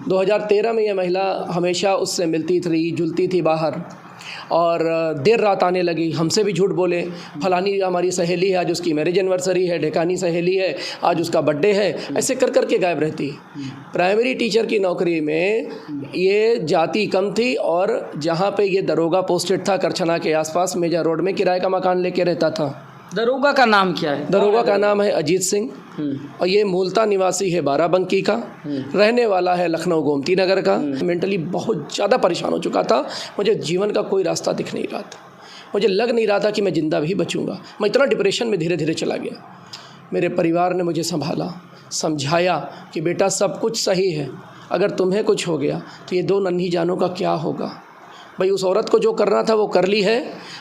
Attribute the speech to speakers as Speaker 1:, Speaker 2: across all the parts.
Speaker 1: 2013 में ये महिला हमेशा उससे मिलती थी, जुलती थी बाहर, और देर रात आने लगी। हमसे भी झूठ बोले, फलानी हमारी सहेली है, आज उसकी मैरिज एनिवर्सरी है, ढेकानी सहेली है, आज उसका बर्थडे है, ऐसे कर कर के गायब रहती। प्राइमरी टीचर की नौकरी में ये जाति कम थी, और जहाँ पे ये दरोगा पोस्टेड था करछना के आसपास मेजा रोड में, किराए का मकान लेके रहता था।
Speaker 2: दरोगा का नाम क्या है?
Speaker 1: दरोगा का नाम है अजीत सिंह, और ये मूलतः निवासी है बाराबंकी का, रहने वाला है लखनऊ गोमती नगर का। मेंटली बहुत ज़्यादा परेशान हो चुका था, मुझे जीवन का कोई रास्ता दिख नहीं रहा था, मुझे लग नहीं रहा था कि मैं ज़िंदा भी बचूंगा। मैं इतना डिप्रेशन में धीरे धीरे चला गया। मेरे परिवार ने मुझे संभाला, समझाया कि बेटा सब कुछ सही है, अगर तुम्हें कुछ हो गया तो ये 2 नन्ही जानों का क्या होगा। भाई उस औरत को जो करना था वो कर ली है,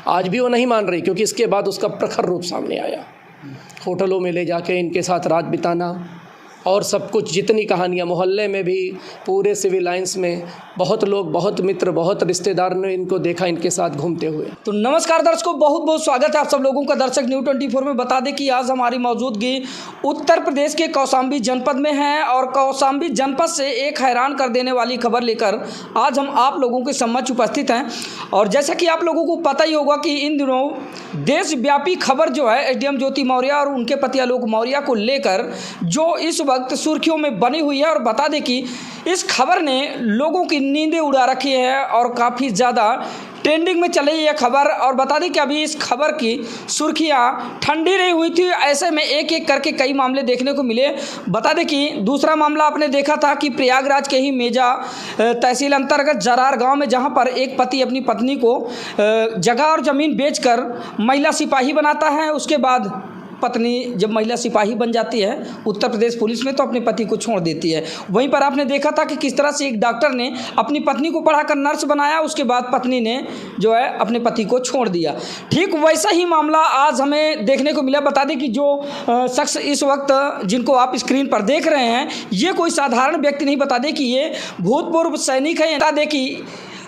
Speaker 1: आज भी वो नहीं मान रही, क्योंकि इसके बाद उसका प्रखर रूप सामने आया। होटलों में ले जाके इनके साथ रात बिताना और सब कुछ, जितनी कहानियाँ, मोहल्ले में भी, पूरे सिविल लाइंस में बहुत लोग, बहुत मित्र, बहुत रिश्तेदार ने इनको देखा इनके साथ घूमते हुए।
Speaker 2: तो नमस्कार दर्शकों, बहुत बहुत स्वागत है आप सब लोगों का दर्शक न्यूज़ 24 में। बता दें कि आज हमारी मौजूदगी उत्तर प्रदेश के कौशाम्बी जनपद में है, और कौशाम्बी जनपद से एक हैरान कर देने वाली खबर लेकर आज हम आप लोगों के समक्ष उपस्थित हैं। और जैसा कि आप लोगों को पता ही होगा कि इन दिनों देशव्यापी खबर जो है एसडीएम ज्योति मौर्य और उनके पति आलोक मौर्य को लेकर जो इस वक्त सुर्खियों में बनी हुई है। और बता दें कि इस खबर ने लोगों की नींदें उड़ा रखी है और काफ़ी ज़्यादा ट्रेंडिंग में चली ये खबर। और बता दें कि अभी इस खबर की सुर्खियाँ ठंडी नहीं हुई थी, ऐसे में एक एक करके कई मामले देखने को मिले। बता दें कि दूसरा मामला आपने देखा था कि प्रयागराज के ही मेजा तहसील अंतर्गत जरार गांव में, जहां पर एक पति अपनी पत्नी को जगह और ज़मीन बेचकर महिला सिपाही बनाता है। उसके बाद पत्नी जब महिला सिपाही बन जाती है उत्तर प्रदेश पुलिस में, तो अपने पति को छोड़ देती है। वहीं पर आपने देखा था कि किस तरह से एक डॉक्टर ने अपनी पत्नी को पढ़ाकर नर्स बनाया, उसके बाद पत्नी ने जो है अपने पति को छोड़ दिया। ठीक वैसा ही मामला आज हमें देखने को मिला। बता दें कि जो शख्स इस वक्त जिनको आप स्क्रीन पर देख रहे हैं, ये कोई साधारण व्यक्ति नहीं। बता दें कि ये भूतपूर्व सैनिक है। बता दें कि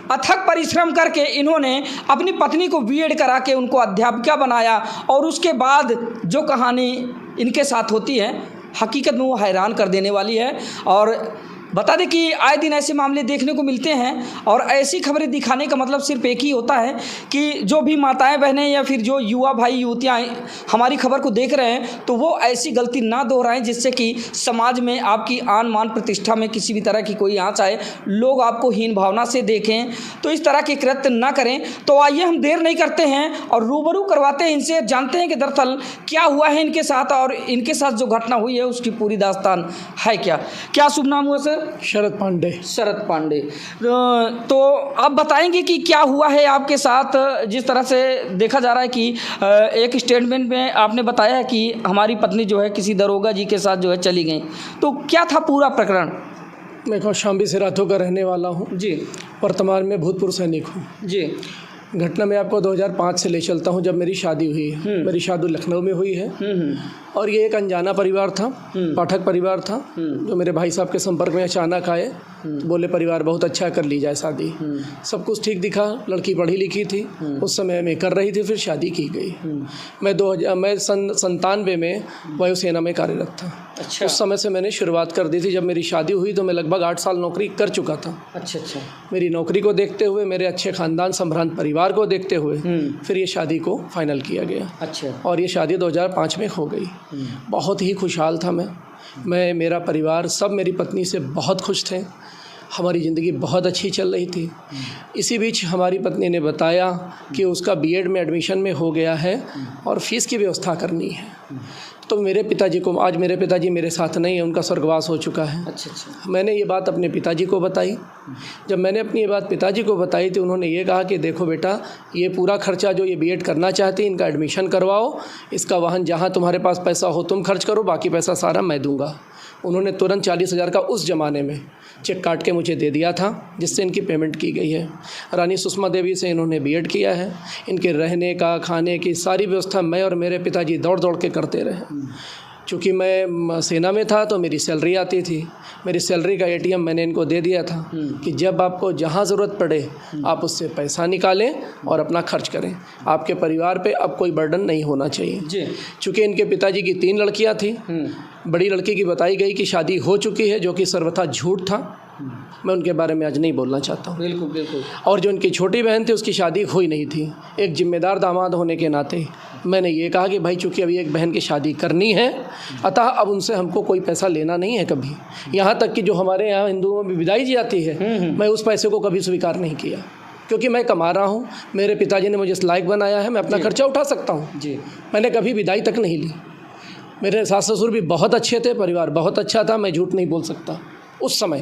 Speaker 2: अथक परिश्रम करके इन्होंने अपनी पत्नी को बीएड करा के उनको अध्यापिका बनाया, और उसके बाद जो कहानी इनके साथ होती है हकीकत में वो हैरान कर देने वाली है। और बता दें कि आए दिन ऐसे मामले देखने को मिलते हैं, और ऐसी खबरें दिखाने का मतलब सिर्फ एक ही होता है कि जो भी माताएं बहनें या फिर जो युवा भाई युवतियां हमारी खबर को देख रहे हैं, तो वो ऐसी गलती ना दोहराएं जिससे कि समाज में आपकी आन मान प्रतिष्ठा में किसी भी तरह की कोई आँच आए, लोग आपको हीन भावना से देखें। तो इस तरह के कृत्य ना करें। तो आइए हम देर नहीं करते हैं और रूबरू करवाते हैं इनसे, जानते हैं कि दरअसल क्या हुआ है इनके साथ, और इनके साथ जो घटना हुई है उसकी पूरी दास्तान है क्या। क्या शुभ नाम हुआ सर?
Speaker 1: शरद पांडे।
Speaker 2: शरद पांडे। तो आप बताएंगे कि क्या हुआ है आपके साथ। जिस तरह से देखा जा रहा है कि एक स्टेटमेंट में आपने बताया है कि हमारी पत्नी जो है किसी दरोगा जी के साथ जो है चली गई, तो क्या था पूरा प्रकरण?
Speaker 1: मैं कौशाम्बी से रातों का रहने वाला हूँ
Speaker 2: जी,
Speaker 1: वर्तमान में भूतपूर्व सैनिक हूँ
Speaker 2: जी।
Speaker 1: घटना में आपको 2005 से ले चलता हूँ, जब मेरी शादी हुई है। मेरी शादी लखनऊ में हुई है, और ये एक अनजाना परिवार था, पाठक परिवार था, जो मेरे भाई साहब के संपर्क में अचानक आए। तो बोले परिवार बहुत अच्छा, कर ली जाए शादी। सब कुछ ठीक दिखा, लड़की पढ़ी लिखी थी, उस समय में कर रही थी, फिर शादी की गई। मैं सन 97 में वायुसेना में कार्यरत था।
Speaker 2: अच्छा।
Speaker 1: उस समय से मैंने शुरुआत कर दी थी। जब मेरी शादी हुई तो मैं लगभग 8 साल नौकरी कर चुका था।
Speaker 2: अच्छा अच्छा।
Speaker 1: मेरी नौकरी को देखते हुए, मेरे अच्छे ख़ानदान संभ्रांत परिवार को देखते हुए फिर ये शादी को फाइनल किया गया।
Speaker 2: अच्छा।
Speaker 1: और ये शादी 2005 में हो गई। बहुत ही खुशहाल था मैं, मेरा परिवार सब मेरी पत्नी से बहुत खुश थे। हमारी ज़िंदगी बहुत अच्छी चल रही थी। इसी बीच हमारी पत्नी ने बताया कि उसका बीएड में एडमिशन में हो गया है और फ़ीस की व्यवस्था करनी है। तो मेरे पिताजी को, आज मेरे पिताजी मेरे साथ नहीं है, उनका स्वर्गवास हो चुका है।
Speaker 2: अच्छा अच्छा।
Speaker 1: मैंने ये बात अपने पिताजी को बताई। जब मैंने अपनी ये बात पिताजी को बताई तो उन्होंने ये कहा कि देखो बेटा, ये पूरा खर्चा जो ये बीएड करना चाहती है, इनका एडमिशन करवाओ, इसका वाहन जहाँ तुम्हारे पास पैसा हो तुम खर्च करो, बाकी पैसा सारा मैं दूँगा। उन्होंने तुरंत 40,000 का उस ज़माने में चेक काट के मुझे दे दिया था, जिससे इनकी पेमेंट की गई है। रानी सुषमा देवी से इन्होंने बीएड किया है। इनके रहने का, खाने की सारी व्यवस्था मैं और मेरे पिताजी दौड़ दौड़ के करते रहे। चूँकि मैं सेना में था तो मेरी सैलरी आती थी। मेरी सैलरी का एटीएम मैंने इनको दे दिया था कि जब आपको जहाँ ज़रूरत पड़े आप उससे पैसा निकालें और अपना खर्च करें। आपके परिवार पे अब कोई बर्डन नहीं होना चाहिए जी। चूँकि इनके पिताजी की 3 लड़कियाँ थीं। बड़ी लड़की की बताई गई कि शादी हो चुकी है, जो कि सर्वथा झूठ था। मैं उनके बारे में आज नहीं बोलना चाहता हूँ।
Speaker 2: बिल्कुल बिल्कुल।
Speaker 1: और जो उनकी छोटी बहन थी उसकी शादी हुई नहीं थी। एक जिम्मेदार दामाद होने के नाते मैंने ये कहा कि भाई चूँकि अभी एक बहन की शादी करनी है, अतः अब उनसे हमको कोई पैसा लेना नहीं है कभी। यहाँ तक कि जो हमारे यहाँ हिंदुओं में विदाई जी आती है, मैं उस पैसे को कभी स्वीकार नहीं किया, क्योंकि मैं कमा रहा हूँ, मेरे पिताजी ने मुझे इस लायक बनाया है, मैं अपना खर्चा उठा सकता हूँ जी। मैंने कभी विदाई तक नहीं ली। मेरे सास ससुर भी बहुत अच्छे थे, परिवार बहुत अच्छा था, मैं झूठ नहीं बोल सकता। उस समय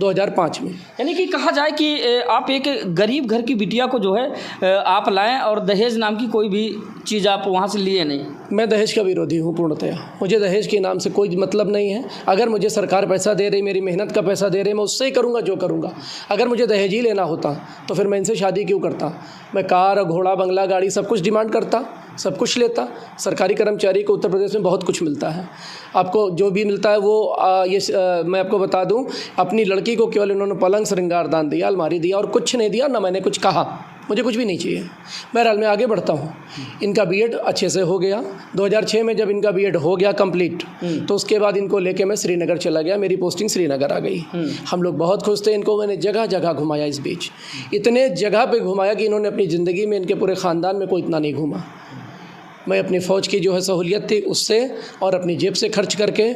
Speaker 1: 2005 में,
Speaker 2: यानी कि कहा जाए कि आप एक गरीब घर की बिटिया को जो है आप लाएं और दहेज नाम की कोई भी चीज़ आप वहाँ से लिए नहीं।
Speaker 1: मैं दहेज का विरोधी हूँ पूर्णतया। मुझे दहेज के नाम से कोई मतलब नहीं है। अगर मुझे सरकार पैसा दे रही, मेरी मेहनत का पैसा दे रही, मैं उससे ही करूँगा जो करूँगा। अगर मुझे दहेज ही लेना होता तो फिर मैं इनसे शादी क्यों करता? मैं कार, घोड़ा, बंगला, गाड़ी सब कुछ डिमांड करता, सब कुछ लेता। सरकारी कर्मचारी को उत्तर प्रदेश में बहुत कुछ मिलता है। आपको जो भी मिलता है वो मैं आपको बता दूं, अपनी लड़की को केवल इन्होंने पलंग श्रृंगार दान दिया, अलमारी दिया और कुछ नहीं दिया, ना मैंने कुछ कहा। मुझे कुछ भी नहीं चाहिए। बहरहाल मैं आगे बढ़ता हूँ। इनका बीएड अच्छे से हो गया। 2006 में जब इनका बीएड हो गया कंप्लीट, तो उसके बाद इनको लेके मैं श्रीनगर चला गया। मेरी पोस्टिंग श्रीनगर आ गई। हम लोग बहुत खुश थे। इनको मैंने जगह जगह घुमाया। इस बीच इतने जगह पे घुमाया कि इन्होंने अपनी ज़िंदगी में, इनके पूरे ख़ानदान में कोई इतना नहीं घूमा। मैं अपनी फ़ौज की जो है सहूलियत थी उससे और अपनी जेब से खर्च करके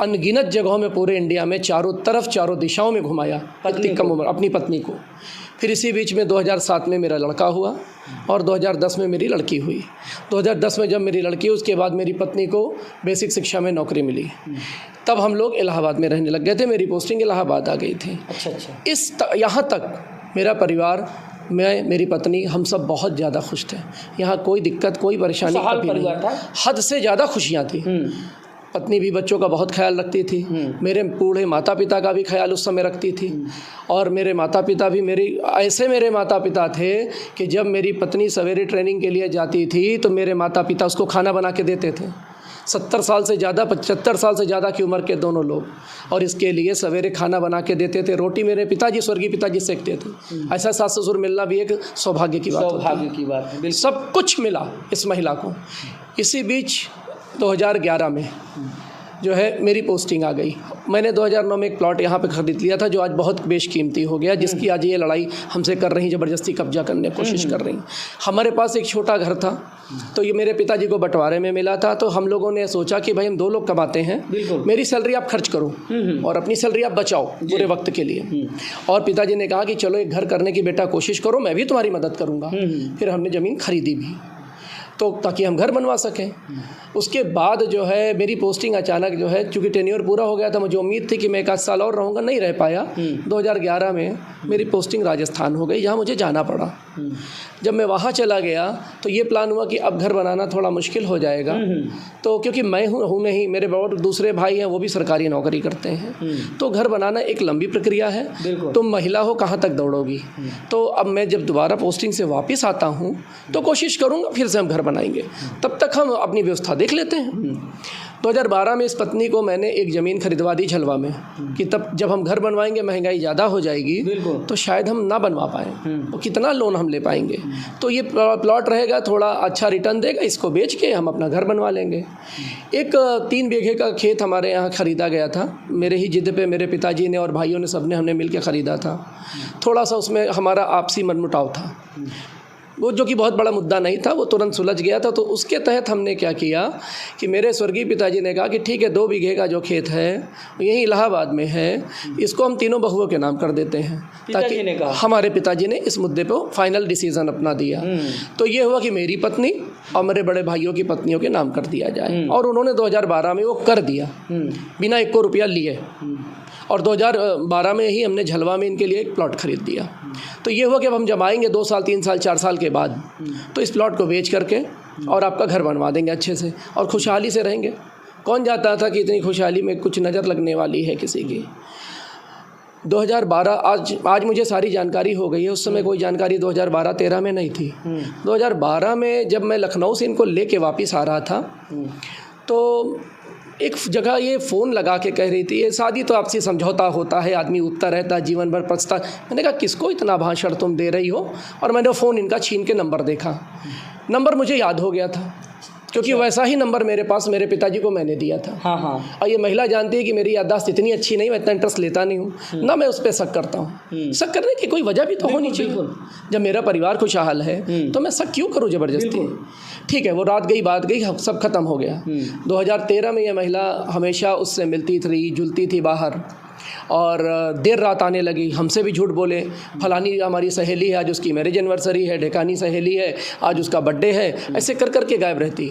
Speaker 1: अनगिनत जगहों में पूरे इंडिया में चारों तरफ, चारों दिशाओं में घुमाया इतनी कम उम्र अपनी पत्नी को। फिर इसी बीच में 2007 में मेरा लड़का हुआ और 2010 में मेरी लड़की हुई। 2010 में जब मेरी लड़की, उसके बाद मेरी पत्नी को बेसिक शिक्षा में नौकरी मिली। तब हम लोग इलाहाबाद में रहने लग गए थे। मेरी पोस्टिंग इलाहाबाद आ गई थी। अच्छा। यहाँ तक मेरा परिवार, मैं, मेरी पत्नी, हम सब बहुत ज़्यादा खुश थे। यहाँ कोई दिक्कत, कोई परेशानी कभी नहीं था। हद से ज़्यादा खुशियाँ थी। पत्नी भी बच्चों का बहुत ख्याल रखती थी। मेरे बूढ़े माता पिता का भी ख्याल उस समय रखती थी। और मेरे माता पिता भी मेरे माता पिता थे कि जब मेरी पत्नी सवेरे ट्रेनिंग के लिए जाती थी तो मेरे माता पिता उसको खाना बना के देते थे। 70 साल से ज़्यादा, 75 साल से ज़्यादा की उम्र के दोनों लोग, और इसके लिए सवेरे खाना बना के देते थे। रोटी मेरे पिताजी, स्वर्गीय पिताजी सेकते थे। ऐसा सास ससुर मिलना भी एक सौभाग्य की बात है। सब कुछ मिला इस महिला को। इसी बीच 2011 में जो है मेरी पोस्टिंग आ गई। मैंने 2009 में एक प्लॉट यहाँ पे खरीद लिया था जो आज बहुत बेशकीमती हो गया, जिसकी आज ये लड़ाई हमसे कर रही, ज़बरदस्ती कब्जा करने की कोशिश कर रही। हमारे पास एक छोटा घर था, तो ये मेरे पिताजी को बंटवारे में मिला था। तो हम लोगों ने सोचा कि भाई हम 2 लोग कमाते हैं, मेरी सैलरी आप खर्च करो और अपनी सैलरी आप बचाओ पूरे वक्त के लिए। और पिताजी ने कहा कि चलो एक घर करने की बेटा कोशिश करो, मैं भी तुम्हारी मदद करूँगा। फिर हमने ज़मीन खरीदी भी, तो ताकि हम घर बनवा सकें। उसके बाद जो है मेरी पोस्टिंग अचानक जो है, चूँकि टेन्योर पूरा हो गया था, मुझे उम्मीद थी कि मैं 1 साल और रहूँगा, नहीं रह पाया। 2011 में मेरी पोस्टिंग राजस्थान हो गई, जहाँ मुझे जाना पड़ा। जब मैं वहाँ चला गया तो ये प्लान हुआ कि अब घर बनाना थोड़ा मुश्किल हो जाएगा। तो क्योंकि मैं हूँ नहीं, मेरे बहुत दूसरे भाई हैं, वो भी सरकारी नौकरी करते हैं, तो घर बनाना एक लंबी प्रक्रिया है। तुम महिला हो, कहाँ तक दौड़ोगी। तो अब मैं जब दोबारा पोस्टिंग से वापस आता हूँ तो कोशिश करूँगा फिर से हम घर बनाएंगे, तब तक हम अपनी व्यवस्था देख लेते हैं। 2012 में इस पत्नी को मैंने एक ज़मीन खरीदवा दी झलवा में, कि तब जब हम घर बनवाएंगे महंगाई ज़्यादा हो जाएगी तो शायद हम ना बनवा पाएँ, तो कितना लोन हम ले पाएंगे। तो ये प्लॉट रहेगा, थोड़ा अच्छा रिटर्न देगा, इसको बेच के हम अपना घर बनवा लेंगे। एक 3 बीघे का खेत हमारे यहाँ ख़रीदा गया था। मेरे ही जिद पे मेरे पिताजी ने और भाइयों ने, सबने हमने मिल के ख़रीदा था। थोड़ा सा उसमें हमारा आपसी मनमुटाव था, वो जो कि बहुत बड़ा मुद्दा नहीं था, वो तुरंत सुलझ गया था। तो उसके तहत हमने क्या किया कि मेरे स्वर्गीय पिताजी ने कहा कि ठीक है, 2 बीघे का जो खेत है यहीं इलाहाबाद में है, इसको हम तीनों बहुओं के नाम कर देते हैं। ताकि हमारे पिताजी ने इस मुद्दे पर फाइनल डिसीज़न अपना दिया। तो ये हुआ कि मेरी पत्नी और मेरे बड़े भाइयों की पत्नियों के नाम कर दिया जाए, और उन्होंने 2012 में वो कर दिया बिना 1 रुपया लिए। और 2012 में ही हमने झलवा में इनके लिए एक प्लॉट खरीद दिया। तो ये हुआ कि अब हम जमाएंगे 2 साल, 3 साल, 4 साल के बाद, तो इस प्लॉट को बेच करके और आपका घर बनवा देंगे अच्छे से, और खुशहाली से रहेंगे। कौन जानता था कि इतनी खुशहाली में कुछ नज़र लगने वाली है किसी की। 2012 आज मुझे सारी जानकारी हो गई है, उस समय कोई जानकारी 2012-13 में नहीं थी। 2012 में जब मैं लखनऊ से इनको लेके वापस आ रहा था, तो एक जगह ये फ़ोन लगा के कह रही थी, ये शादी तो आपसे समझौता होता है, आदमी उठता रहता है, जीवन भर पछता। मैंने कहा किसको इतना भाषण तुम दे रही हो, और मैंने फ़ोन इनका छीन के नंबर देखा। नंबर मुझे याद हो गया था, क्योंकि वैसा ही नंबर मेरे पास मेरे पिताजी को मैंने दिया था।
Speaker 2: हाँ हाँ।
Speaker 1: और ये महिला जानती है कि मेरी याददाश्त इतनी अच्छी नहीं, मैं इतना इंटरेस्ट लेता नहीं हूँ, ना मैं उस पर शक करता हूँ। शक करने की कोई वजह भी तो होनी चाहिए। जब मेरा परिवार खुशहाल है तो मैं शक क्यों करूँ ज़बरदस्ती। ठीक है, वो रात गई बात गई, सब खत्म हो गया। 2013 में ये महिला हमेशा उससे मिलती थी, जुलती थी बाहर, और देर रात आने लगी। हमसे भी झूठ बोले, फलानी हमारी सहेली है, आज उसकी मैरिज एनिवर्सरी है, ढेकानी सहेली है, आज उसका बर्थडे है, ऐसे कर कर के गायब रहती।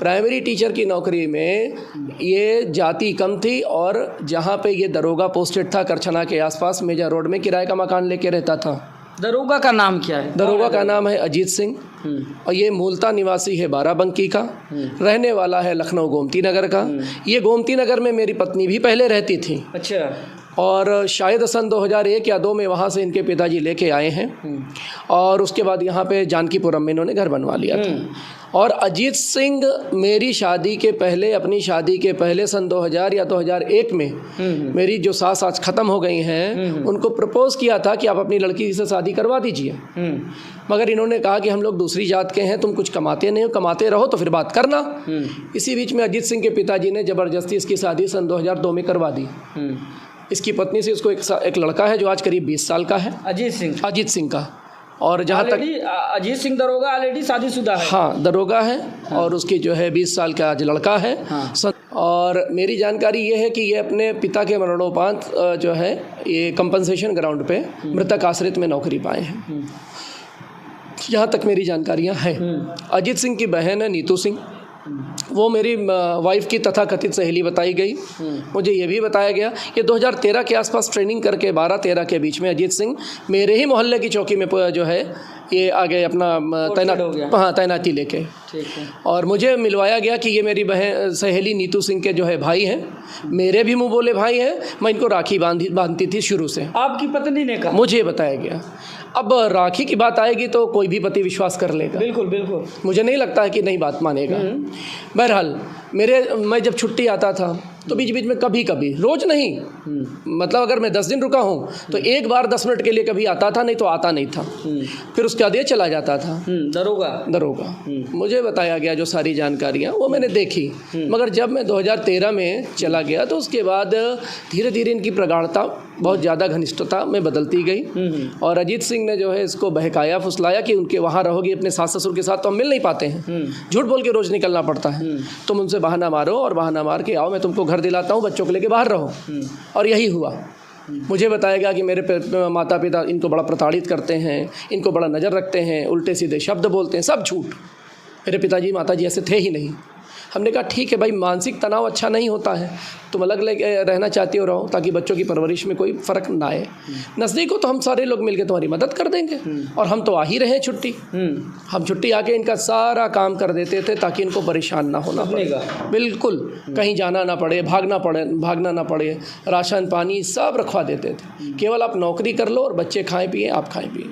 Speaker 1: प्राइमरी टीचर की नौकरी में ये जाति कम थी, और जहाँ पे ये दरोगा पोस्टेड था करछना के आसपास मेजा रोड में, किराए का मकान लेके रहता था।
Speaker 2: दरोगा का नाम क्या है?
Speaker 1: दरोगा का नाम है अजीत सिंह, और ये मूलता निवासी है बाराबंकी का, रहने वाला है लखनऊ गोमती नगर का। ये गोमती नगर में मेरी पत्नी भी पहले रहती थी।
Speaker 2: अच्छा।
Speaker 1: और शायद सन 2001 या 2 में वहाँ से इनके पिताजी लेके आए हैं, और उसके बाद यहाँ पे जानकीपुरम में इन्होंने घर बनवा लिया था। और अजीत सिंह मेरी शादी के पहले, अपनी शादी के पहले सन 2000 या 2001 में मेरी जो सास आज ख़त्म हो गई हैं, उनको प्रपोज़ किया था कि आप अपनी लड़की से शादी करवा दीजिए। मगर इन्होंने कहा कि हम लोग दूसरी जात के हैं, तुम कुछ कमाते नहीं हो, कमाते रहो तो फिर बात करना। इसी बीच में अजीत सिंह के पिताजी ने ज़बरदस्ती इसकी शादी सन 2002 में करवा दी। इसकी पत्नी से उसको एक लड़का है जो आज करीब 20 साल का है, अजीत सिंह का। और जहाँ तक
Speaker 2: अजीत सिंह दरोगा ऑलरेडी शादीशुदा है।
Speaker 1: हाँ, दरोगा है। हाँ। और उसकी जो है 20 साल का आज लड़का है। हाँ। और मेरी जानकारी ये है कि ये अपने पिता के मरणोपरांत जो है ये कंपनसेशन ग्राउंड पे मृतक आश्रित में नौकरी पाए हैं, यहाँ तक मेरी जानकारियाँ हैं। अजीत सिंह की बहन है नीतू सिंह, वो मेरी वाइफ की तथाकथित सहेली बताई गई। मुझे ये भी बताया गया ये 2013 के आसपास ट्रेनिंग करके 12-13 के बीच में अजीत सिंह मेरे ही मोहल्ले की चौकी में जो है ये आगे अपना तैनाती लेके।
Speaker 2: ठीक है।
Speaker 1: और मुझे मिलवाया गया कि ये मेरी बहन सहेली नीतू सिंह के जो है भाई हैं, मेरे भी मुँह बोले भाई हैं। मैं इनको राखी बांधती थी शुरू से।
Speaker 2: आपकी पत्नी ने कहा?
Speaker 1: मुझे बताया गया। अब राखी की बात आएगी तो कोई भी पति विश्वास कर लेगा।
Speaker 2: बिल्कुल बिल्कुल।
Speaker 1: मुझे नहीं लगता है कि नहीं बात मानेगा। बहरहाल मैं जब छुट्टी आता था तो बीच बीच में कभी कभी, रोज़ नहीं, मतलब अगर मैं 10 दिन रुका हूँ तो एक बार 10 मिनट के लिए कभी आता था, नहीं तो आता नहीं था। फिर उसके बाद ये चला जाता था। दरोगा। मुझे बताया गया जो सारी जानकारियाँ वो मैंने देखी। मगर जब मैं 2013 में चला गया तो उसके बाद धीरे धीरे इनकी प्रगाढ़ता बहुत ज़्यादा घनिष्ठता में बदलती गई। और अजीत सिंह ने जो है इसको बहकाया फुसलाया कि उनके वहाँ रहोगी, अपने सास ससुर के साथ तो हम मिल नहीं पाते हैं, झूठ बोल के रोज़ निकलना पड़ता है, तुम उनसे बहाना मारो और बहाना मार के आओ, मैं तुमको घर दिलाता हूँ, बच्चों को लेके बाहर रहो। और यही हुआ। मुझे बताया गया कि मेरे माता पिता इनको बड़ा प्रताड़ित करते हैं, इनको बड़ा नज़र रखते हैं, उल्टे सीधे शब्द बोलते हैं, सब झूठ। मेरे पिताजी माताजी ऐसे थे ही नहीं। हमने कहा ठीक है भाई, मानसिक तनाव अच्छा नहीं होता है, तुम अलग अलग रहना चाहती हो रहो ताकि बच्चों की परवरिश में कोई फ़र्क ना आए। नज़दीक हो तो हम सारे लोग मिलकर तुम्हारी मदद कर देंगे। और हम तो आ ही रहे हैं छुट्टी। हम छुट्टी आके इनका सारा काम कर देते थे ताकि इनको परेशान ना होना पड़ेगा। बिल्कुल, कहीं जाना ना पड़े, भागना ना पड़े, राशन पानी सब रखवा देते थे। केवल आप नौकरी कर लो और बच्चे खाएँ पिए, आप खाएँ पिए।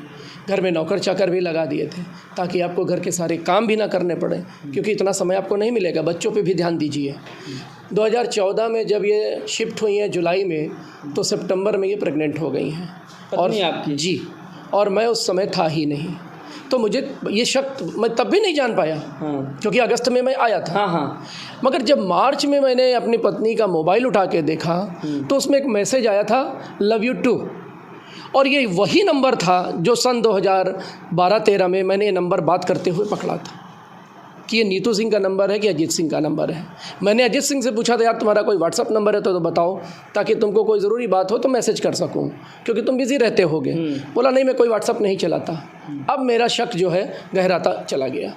Speaker 1: घर में नौकर चाकर भी लगा दिए थे ताकि आपको घर के सारे काम भी ना करने पड़े, क्योंकि इतना समय आपको नहीं मिलेगा। बच्चों पे भी ध्यान दीजिए। 2014 में जब ये शिफ्ट हुई हैं जुलाई में, तो सितंबर में ये प्रेग्नेंट हो गई हैं। और
Speaker 2: आपकी?
Speaker 1: जी। और मैं उस समय था ही नहीं, तो मुझे ये शक मैं तब भी नहीं जान पाया। क्योंकि अगस्त में मैं आया था। मगर जब मार्च में मैंने अपनी पत्नी का मोबाइल उठा के देखा तो उसमें एक मैसेज आया था, लव यू टू। और ये वही नंबर था जो सन 2012-13 में मैंने ये नंबर बात करते हुए पकड़ा था कि ये नीतू सिंह का नंबर है कि अजीत सिंह का नंबर है। मैंने अजीत सिंह से पूछा था, यार तुम्हारा कोई व्हाट्सअप नंबर है तो बताओ, ताकि तुमको कोई ज़रूरी बात हो तो मैसेज कर सकूं, क्योंकि तुम बिज़ी रहते होगे। बोला नहीं, मैं कोई व्हाट्सअप नहीं चलाता। अब मेरा शक जो है गहराता चला गया।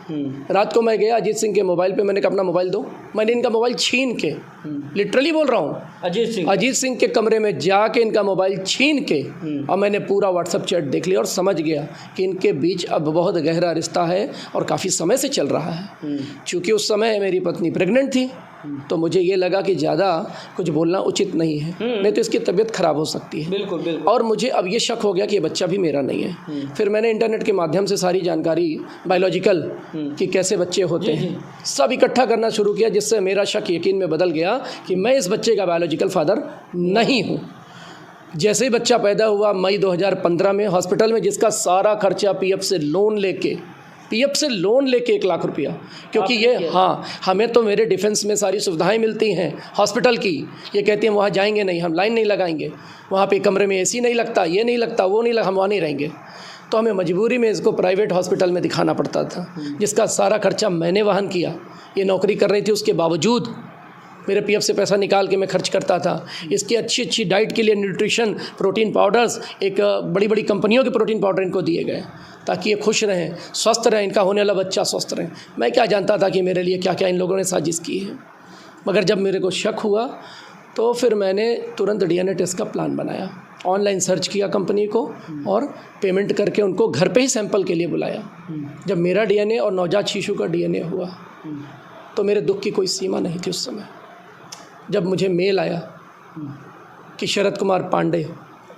Speaker 1: रात को मैं गया अजीत सिंह के मोबाइल पे, मैंने कहा अपना मोबाइल दो। मैंने इनका मोबाइल छीन के, लिटरली बोल रहा हूँ, अजीत सिंह के कमरे में जाके इनका मोबाइल छीन के, और मैंने पूरा व्हाट्सअप चैट देख लिया और समझ गया कि इनके बीच अब बहुत गहरा रिश्ता है और काफ़ी समय से चल रहा है। चूँकि उस समय मेरी पत्नी प्रेग्नेंट थी तो मुझे ये लगा कि ज़्यादा कुछ बोलना उचित नहीं है, नहीं तो इसकी तबीयत ख़राब हो सकती है। बिल्कुल। और मुझे अब ये शक हो गया कि ये बच्चा भी मेरा नहीं है। फिर मैंने इंटरनेट के माध्यम से सारी जानकारी बायोलॉजिकल कि कैसे बच्चे होते हैं सब इकट्ठा करना शुरू किया, जिससे मेरा शक यकीन में बदल गया कि मैं इस बच्चे का बायोलॉजिकल फादर नहीं हूँ। जैसे ही बच्चा पैदा हुआ मई 2015 में हॉस्पिटल में, जिसका सारा खर्चा पीएफ से लोन लेके पीएफ से लोन लेके 1 लाख रुपया, क्योंकि ये हाँ, हमें तो मेरे डिफेंस में सारी सुविधाएं मिलती हैं हॉस्पिटल की। ये कहते हैं वहाँ जाएंगे नहीं, हम लाइन नहीं लगाएंगे, वहाँ पे कमरे में एसी नहीं लगता, ये नहीं लगता, वो नहीं लगा, हम वहाँ नहीं रहेंगे। तो हमें मजबूरी में इसको प्राइवेट हॉस्पिटल में दिखाना पड़ता था, जिसका सारा खर्चा मैंने वहन किया। ये नौकरी कर रही थी, उसके बावजूद मेरे पीएफ से पैसा निकाल के मैं खर्च करता था। इसकी अच्छी डाइट के लिए न्यूट्रिशन प्रोटीन पाउडर्स, एक बड़ी बड़ी कंपनियों के प्रोटीन पाउडर इनको दिए गए ताकि ये खुश रहें, स्वस्थ रहें, इनका होने वाला बच्चा स्वस्थ रहे। मैं क्या जानता था कि मेरे लिए क्या क्या इन लोगों ने साजिश की है। मगर जब मेरे को शक हुआ तो फिर मैंने तुरंत DNA टेस्ट का प्लान बनाया, ऑनलाइन सर्च किया कंपनी को और पेमेंट करके उनको घर पे ही सैंपल के लिए बुलाया। जब मेरा DNA और नवजात शिशु का DNA हुआ तो मेरे दुख की कोई सीमा नहीं थी उस समय। जब मुझे मेल आया कि शरद कुमार पांडे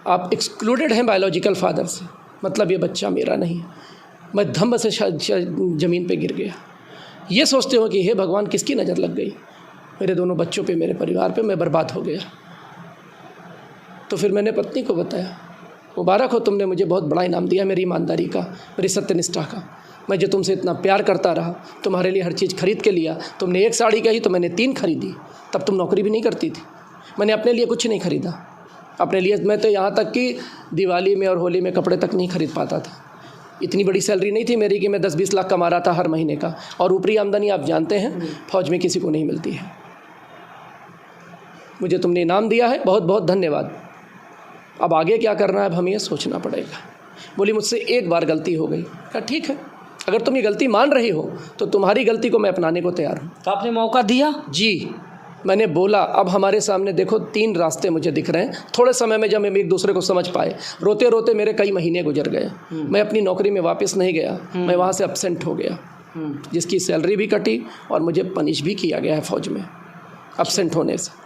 Speaker 1: आप एक्सक्लूडेड हैं बायोलॉजिकल फादर से, मतलब ये बच्चा मेरा नहीं है, मैं धम्म से ज़मीन पे गिर गया। ये सोचते हो कि हे भगवान किसकी नज़र लग गई, मेरे दोनों बच्चों पे, मेरे परिवार पे, मैं बर्बाद हो गया। तो फिर मैंने पत्नी को बताया, मुबारक हो, तुमने मुझे बहुत बड़ा इनाम दिया मेरी ईमानदारी का, मेरी सत्यनिष्ठा का। मैं जो तुमसे इतना प्यार करता रहा, तुम्हारे लिए हर चीज़ खरीद के लिया। तुमने 1 साड़ी कही तो मैंने 3 खरीदी। तब तुम नौकरी भी नहीं करती थी। मैंने अपने लिए कुछ नहीं खरीदा। अपने लिए मैं तो यहाँ तक कि दिवाली में और होली में कपड़े तक नहीं खरीद पाता था। इतनी बड़ी सैलरी नहीं थी मेरी कि मैं 10-20 लाख कमा रहा था हर महीने का, और ऊपरी आमदनी आप जानते हैं फौज में किसी को नहीं मिलती है। मुझे तुमने इनाम दिया है, बहुत बहुत धन्यवाद। अब आगे क्या करना है अब हमें सोचना पड़ेगा। बोली मुझसे एक बार गलती हो गई। कहा ठीक है, अगर तुम ये गलती मान रही हो तो तुम्हारी गलती को मैं अपनाने को तैयार हूँ।
Speaker 2: तो आपने मौका दिया?
Speaker 1: जी, मैंने बोला। अब हमारे सामने देखो 3 रास्ते मुझे दिख रहे हैं। थोड़े समय में जब हम एक दूसरे को समझ पाए, रोते रोते मेरे कई महीने गुजर गए। मैं अपनी नौकरी में वापस नहीं गया, मैं वहाँ से एब्सेंट हो गया, जिसकी सैलरी भी कटी और मुझे पनिश भी किया गया है फौज में एब्सेंट होने से।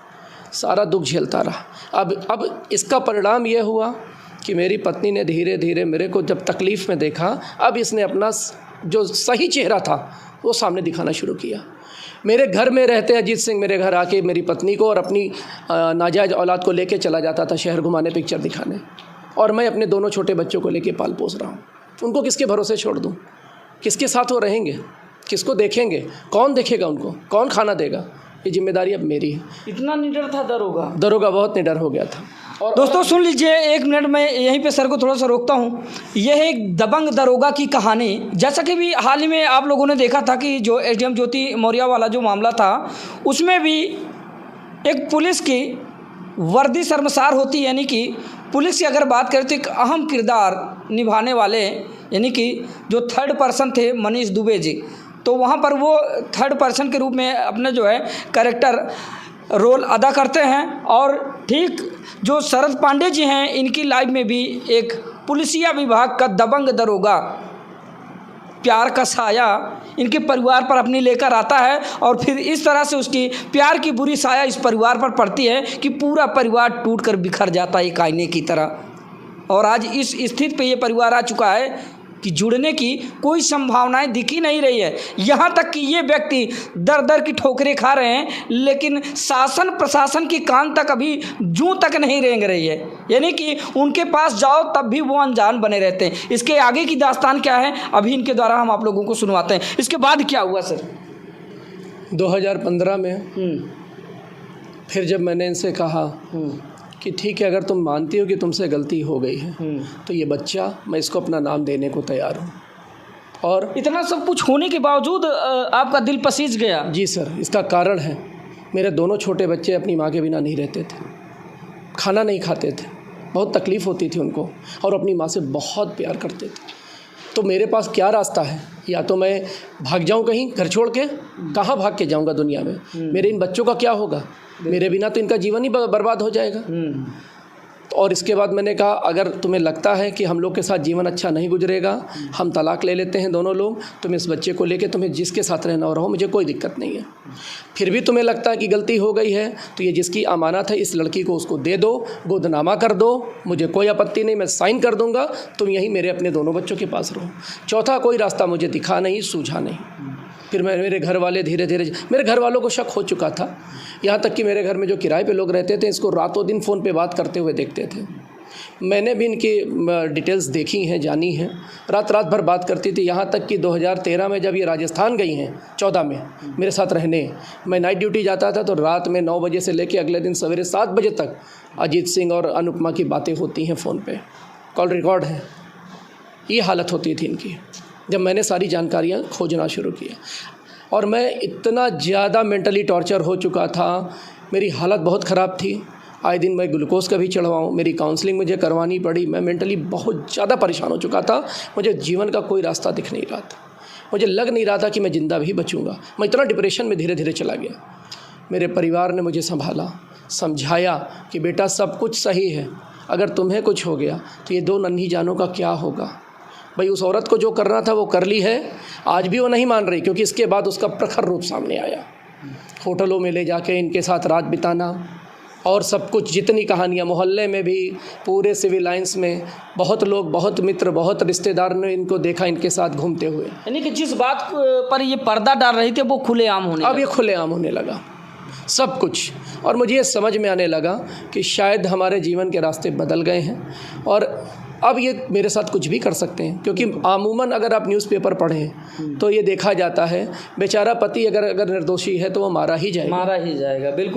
Speaker 1: सारा दुख झेलता रहा। अब इसका परिणाम यह हुआ कि मेरी पत्नी ने धीरे धीरे मेरे को जब तकलीफ़ में देखा, अब इसने अपना जो सही चेहरा था वो सामने दिखाना शुरू किया। मेरे घर में रहते अजीत सिंह मेरे घर आके मेरी पत्नी को और अपनी नाजायज़ औलाद को लेके चला जाता था शहर घुमाने, पिक्चर दिखाने, और मैं अपने दोनों छोटे बच्चों को लेके पाल पोस रहा हूँ। उनको किसके भरोसे छोड़ दूँ? किसके साथ वो रहेंगे? किसको देखेंगे? कौन देखेगा उनको? कौन खाना देगा? ये जिम्मेदारी अब मेरी है।
Speaker 2: इतना निडर था दरोगा?
Speaker 1: दरोगा बहुत निडर हो गया था।
Speaker 2: और दोस्तों सुन लीजिए, 1 मिनट में यहीं पे सर को थोड़ा सा रोकता हूँ। यह एक दबंग दरोगा की कहानी, जैसा कि भी हाल ही में आप लोगों ने देखा था कि जो एसडीएम ज्योति मौर्य वाला जो मामला था, उसमें भी एक पुलिस की वर्दी शर्मसार होती, यानी कि पुलिस की अगर बात करें तो एक अहम किरदार निभाने वाले, यानी कि जो 3rd पर्सन थे मनीष दुबे जी, तो वहाँ पर वो 3rd पर्सन के रूप में अपने जो है कैरेक्टर रोल अदा करते हैं। और ठीक जो शरद पांडे जी हैं, इनकी लाइफ में भी एक पुलिसिया विभाग का दबंग दरोगा प्यार का साया इनके परिवार पर अपनी लेकर आता है, और फिर इस तरह से उसकी प्यार की बुरी साया इस परिवार पर पड़ती है कि पूरा परिवार टूटकर बिखर जाता है एक आईने की तरह। और आज इस स्थिति पे ये परिवार आ चुका है कि जुड़ने की कोई संभावनाएं दिख ही नहीं रही है। यहाँ तक कि ये व्यक्ति दर दर की ठोकरें खा रहे हैं, लेकिन शासन प्रशासन की कान तक अभी जूं तक नहीं रेंग रही है, यानी कि उनके पास जाओ तब भी वो अनजान बने रहते हैं। इसके आगे की दास्तान क्या है अभी इनके द्वारा हम आप लोगों को सुनवाते हैं। इसके बाद क्या हुआ सर?
Speaker 1: 2015 में फिर जब मैंने इनसे कहा कि ठीक है, अगर तुम मानती हो कि तुमसे गलती हो गई है तो ये बच्चा, मैं इसको अपना नाम देने को तैयार हूँ। और
Speaker 2: इतना सब कुछ होने के बावजूद आपका दिल पसीज गया?
Speaker 1: जी सर, इसका कारण है मेरे दोनों छोटे बच्चे अपनी माँ के बिना नहीं रहते थे, खाना नहीं खाते थे, बहुत तकलीफ़ होती थी उनको, और अपनी माँ से बहुत प्यार करते थे। तो मेरे पास क्या रास्ता है? या तो मैं भाग जाऊं कहीं घर छोड़ के, कहाँ भाग के जाऊंगा दुनिया में? मेरे इन बच्चों का क्या होगा? मेरे बिना तो इनका जीवन ही बर्बाद हो जाएगा। और इसके बाद मैंने कहा, अगर तुम्हें लगता है कि हम लोग के साथ जीवन अच्छा नहीं गुजरेगा, हम तलाक ले लेते हैं दोनों लोग, तुम इस बच्चे को लेके तुम्हें जिसके साथ रहना हो रहो, मुझे कोई दिक्कत नहीं है। फिर भी तुम्हें लगता है कि गलती हो गई है तो ये जिसकी अमानत है इस लड़की को उसको दे दो, गोदनामा कर दो, मुझे कोई आपत्ति नहीं, मैं साइन कर दूंगा, तुम यहीं मेरे अपने दोनों बच्चों के पास रहो। चौथा कोई रास्ता मुझे दिखा नहीं, सूझा नहीं। फिर मेरे घर वाले धीरे धीरे, मेरे घर वालों को शक हो चुका था, यहाँ तक कि मेरे घर में जो किराए पे लोग रहते थे इसको रातों दिन फ़ोन पे बात करते हुए देखते थे। मैंने भी इनकी डिटेल्स देखी हैं, जानी हैं। रात रात भर बात करती थी, यहाँ तक कि 2013 में जब ये राजस्थान गई हैं 14 में मेरे साथ रहने, मैं नाइट ड्यूटी जाता था तो रात में 9 बजे से लेकर अगले दिन सवेरे 7 बजे तक अजीत सिंह और अनुपमा की बातें होती हैं फ़ोन पे, कॉल रिकॉर्ड है। ये हालत होती थी इनकी जब मैंने सारी जानकारियाँ खोजना शुरू किया। और मैं इतना ज़्यादा मेंटली टॉर्चर हो चुका था, मेरी हालत बहुत ख़राब थी। आए दिन मैं ग्लूकोज का भी चढ़वाऊँ, मेरी काउंसलिंग मुझे करवानी पड़ी। मैं मेंटली बहुत ज़्यादा परेशान हो चुका था। मुझे जीवन का कोई रास्ता दिख नहीं रहा था, मुझे लग नहीं रहा था कि मैं ज़िंदा भी बचूँगा। मैं इतना डिप्रेशन में धीरे धीरे चला गया। मेरे परिवार ने मुझे संभाला, समझाया कि बेटा सब कुछ सही है, अगर तुम्हें कुछ हो गया तो ये 2 नन्ही जानों का क्या होगा। भाई उस औरत को जो करना था वो कर ली है, आज भी वो नहीं मान रही, क्योंकि इसके बाद उसका प्रखर रूप सामने आया। होटलों में ले जाके इनके साथ रात बिताना और सब कुछ, जितनी कहानियाँ, मोहल्ले में भी, पूरे सिविल लाइंस में बहुत लोग, बहुत मित्र, बहुत रिश्तेदार ने इनको देखा इनके साथ घूमते हुए।
Speaker 2: यानी कि जिस बात पर ये पर्दा डाल रही थी वो खुलेआम होने
Speaker 1: अब ये खुलेआम होने लगा सब कुछ। और मुझे ये समझ में आने लगा कि शायद हमारे जीवन के रास्ते बदल गए हैं और अब ये मेरे साथ कुछ भी कर सकते हैं। क्योंकि अमूमन अगर आप न्यूज़पेपर पढ़ें तो ये देखा जाता है बेचारा पति अगर निर्दोषी है तो वो मारा ही जाएगा।
Speaker 2: बिल्कुल।